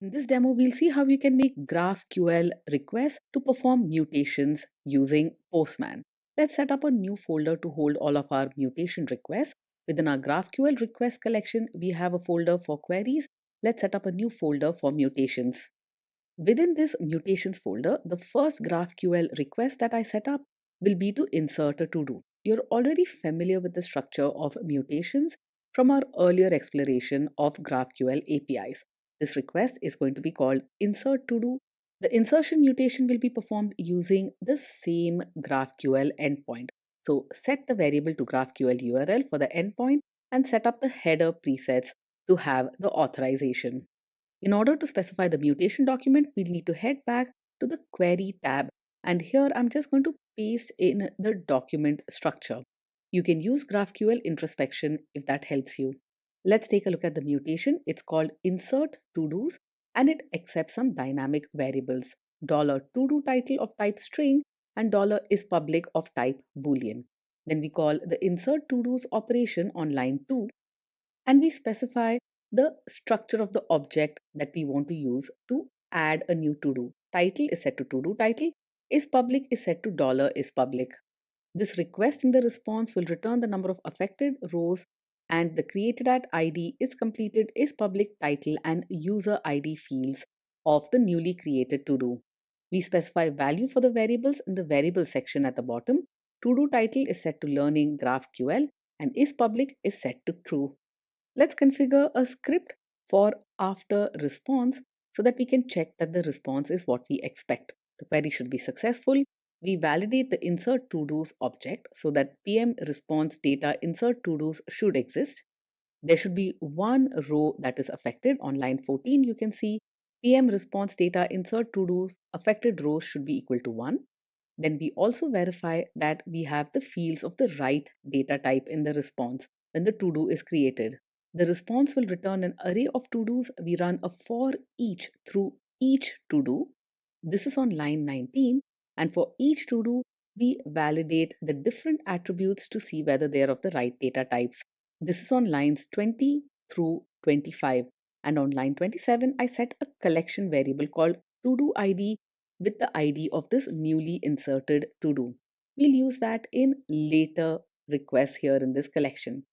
In this demo, we'll see how you can make GraphQL requests to perform mutations using Postman. Let's set up a new folder to hold all of our mutation requests. Within our GraphQL request collection, we have a folder for queries. Let's set up a new folder for mutations. Within this mutations folder, the first GraphQL request that I set up will be to insert a to-do. You're already familiar with the structure of mutations from our earlier exploration of GraphQL APIs. This request is going to be called insert to-do. The insertion mutation will be performed using the same GraphQL endpoint. So set the variable to GraphQL URL for the endpoint and set up the header presets to have the authorization. In order to specify the mutation document, we'll need to head back to the query tab. And here I'm just going to paste in the document structure. You can use GraphQL introspection if that helps you. Let's take a look at the mutation. It's called insert to-dos and it accepts some dynamic variables. $to-do title of type string and $is public of type boolean. Then we call the insert to-dos operation on line 2 and we specify the structure of the object that we want to use to add a new to-do. Title is set to to-do title, is public is set to $is public. This request in the response will return the number of affected rows and the created at ID is completed is public title and user ID fields of the newly created to-do. We specify value for the variables in the variable section at the bottom. To-do title is set to learning GraphQL and is public is set to true. Let's configure a script for after response so that we can check that the response is what we expect. The query should be successful. We validate the insert to-dos object so that PM response data insert to-dos should exist. There should be one row that is affected. On line 14, you can see PM response data insert to-dos affected rows should be equal to 1. Then we also verify that we have the fields of the right data type in the response when the to-do is created. The response will return an array of to-dos. We run a for each through each to-do. This is on line 19. And for each to-do, we validate the different attributes to see whether they are of the right data types. This is on lines 20 through 25. And on line 27, I set a collection variable called to-do ID with the ID of this newly inserted to-do. We'll use that in later requests here in this collection.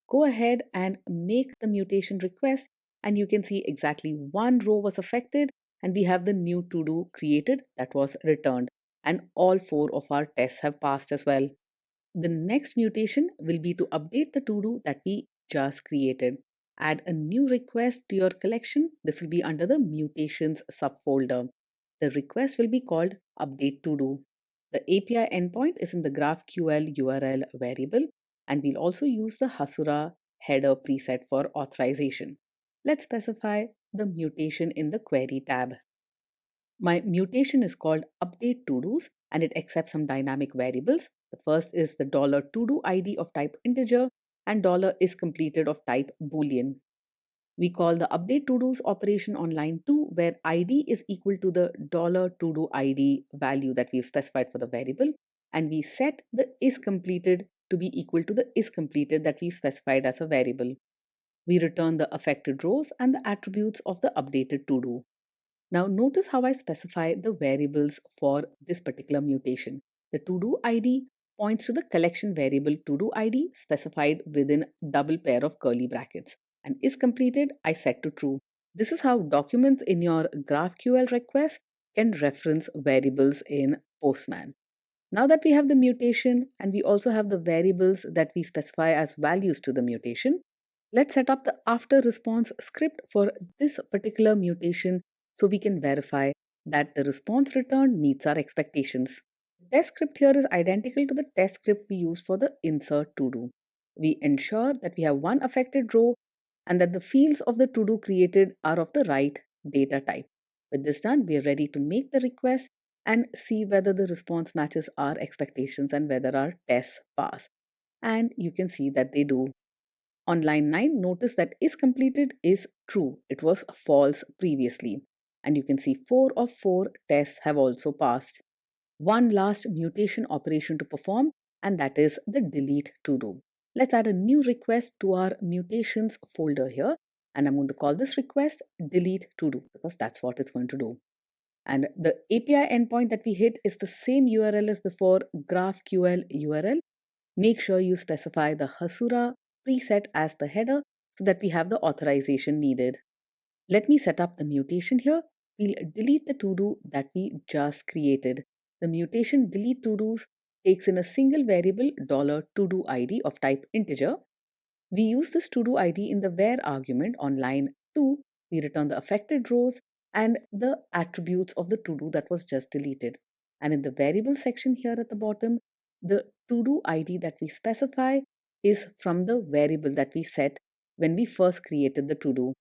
Go ahead and make the mutation request and you can see exactly one row was affected and we have the new to-do created that was returned and all 4 of our tests have passed as well. The next mutation will be to update the to-do that we just created. Add a new request to your collection. This will be under the mutations subfolder. The request will be called update to-do. The API endpoint is in the GraphQL URL variable and we'll also use the Hasura header preset for authorization. Let's specify the mutation in the query tab. My mutation is called update to-dos and it accepts some dynamic variables. The first is the $to-do ID of type integer and $is completed of type boolean. We call the update to-dos operation on line 2 where ID is equal to the $to-do ID value that we've specified for the variable and we set the is completed to be equal to the is completed that we specified as a variable. We return the affected rows and the attributes of the updated to-do. Now notice how I specify the variables for this particular mutation. The to-do ID points to the collection variable to-do ID specified within double pair of curly brackets and is completed I set to true. This is how documents in your GraphQL request can reference variables in Postman. Now that we have the mutation and we also have the variables that we specify as values to the mutation, let's set up the after response script for this particular mutation so we can verify that the response returned meets our expectations. The test script here is identical to the test script we used for the insert to-do. We ensure that we have one affected row and that the fields of the to-do created are of the right data type. With this done, we are ready to make the request and see whether the response matches our expectations and whether our tests pass. And you can see that they do. On line 9, notice that is completed is true. It was false previously. And you can see 4 of 4 tests have also passed. One last mutation operation to perform, and that is the delete to do. Let's add a new request to our mutations folder here, And I'm going to call this request delete to do because that's what it's going to do. And the API endpoint that we hit is the same URL as before, GraphQL URL. Make sure you specify the Hasura preset as the header so that we have the authorization needed. Let me set up the mutation here. We'll delete the to-do that we just created. The mutation delete to-dos takes in a single variable $to-do ID of type integer. We use this to-do ID in the where argument on line 2. We return the affected rows and the attributes of the to-do that was just deleted. And in the variable section here at the bottom, the to-do ID that we specify is from the variable that we set when we first created the to-do.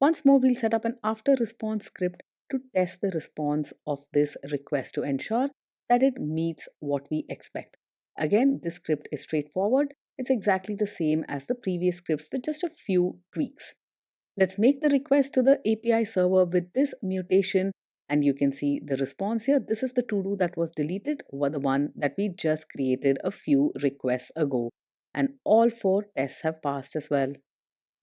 Once more, we'll set up an after response script to test the response of this request to ensure that it meets what we expect. Again, this script is straightforward. It's exactly the same as the previous scripts with just a few tweaks. Let's make the request to the API server with this mutation, and you can see the response here. This is the to-do that was deleted, or the one that we just created a few requests ago. And all 4 tests have passed as well.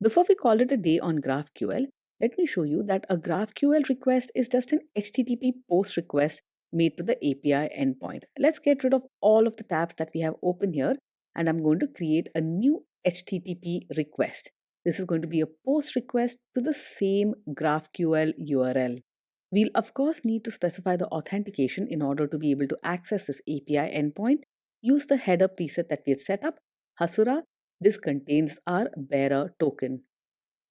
Before we call it a day on GraphQL, let me show you that a GraphQL request is just an HTTP post request made to the API endpoint. Let's get rid of all of the tabs that we have open here, and I'm going to create a new HTTP request. This is going to be a post request to the same GraphQL URL. We'll of course need to specify the authentication in order to be able to access this API endpoint. Use the header preset that we had set up, Hasura. This contains our bearer token.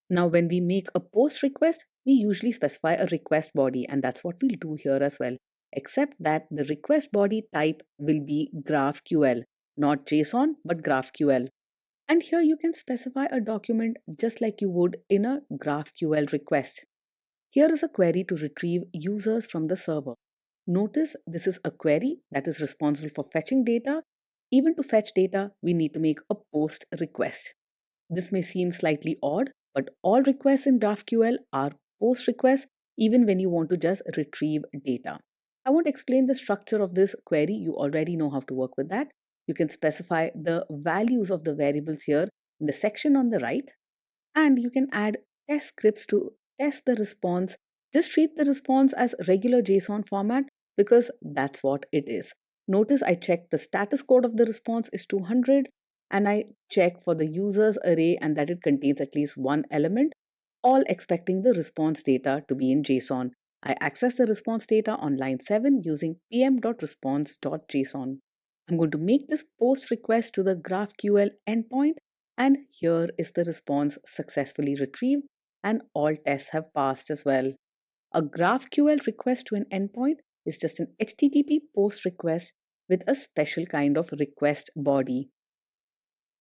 Now, when we make a post request, we usually specify a request body, and that's what we'll do here as well, except that the request body type will be GraphQL, not JSON, but GraphQL. And here you can specify a document just like you would in a GraphQL request. Here is a query to retrieve users from the server. Notice this is a query that is responsible for fetching data. Even to fetch data, we need to make a post request. This may seem slightly odd, but all requests in GraphQL are post requests even when you want to just retrieve data. I won't explain the structure of this query. You already know how to work with that. You can specify the values of the variables here in the section on the right, and you can add test scripts to test the response. Just treat the response as regular JSON format because that's what it is. Notice I checked the status code of the response is 200 and I check for the users array and that it contains at least one element, all expecting the response data to be in JSON. I access the response data on line 7 using pm.response.json. I'm going to make this post request to the GraphQL endpoint, and here is the response successfully retrieved, and all tests have passed as well. A GraphQL request to an endpoint is just an HTTP post request with a special kind of request body.